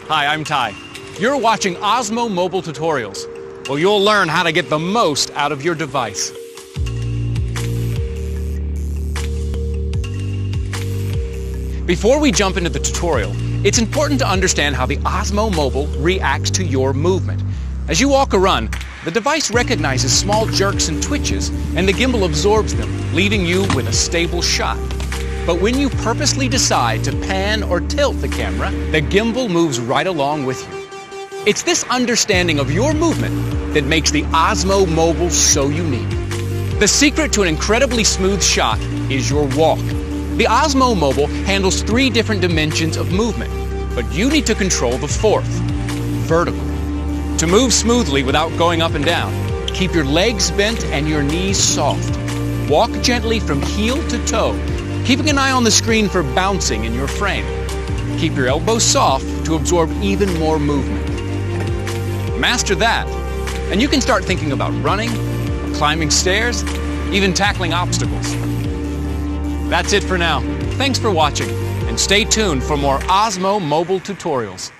Hi, I'm Ty. You're watching Osmo Mobile Tutorials, where you'll learn how to get the most out of your device. Before we jump into the tutorial, it's important to understand how the Osmo Mobile reacts to your movement. As you walk or run, the device recognizes small jerks and twitches, and the gimbal absorbs them, leaving you with a stable shot. But when you purposely decide to pan or tilt the camera, the gimbal moves right along with you. It's this understanding of your movement that makes the Osmo Mobile so unique. The secret to an incredibly smooth shot is your walk. The Osmo Mobile handles 3 different dimensions of movement, but you need to control the 4th, vertical. To move smoothly without going up and down, keep your legs bent and your knees soft. Walk gently from heel to toe, keeping an eye on the screen for bouncing in your frame. Keep your elbows soft to absorb even more movement. Master that, and you can start thinking about running, climbing stairs, even tackling obstacles. That's it for now. Thanks for watching, and stay tuned for more Osmo Mobile tutorials.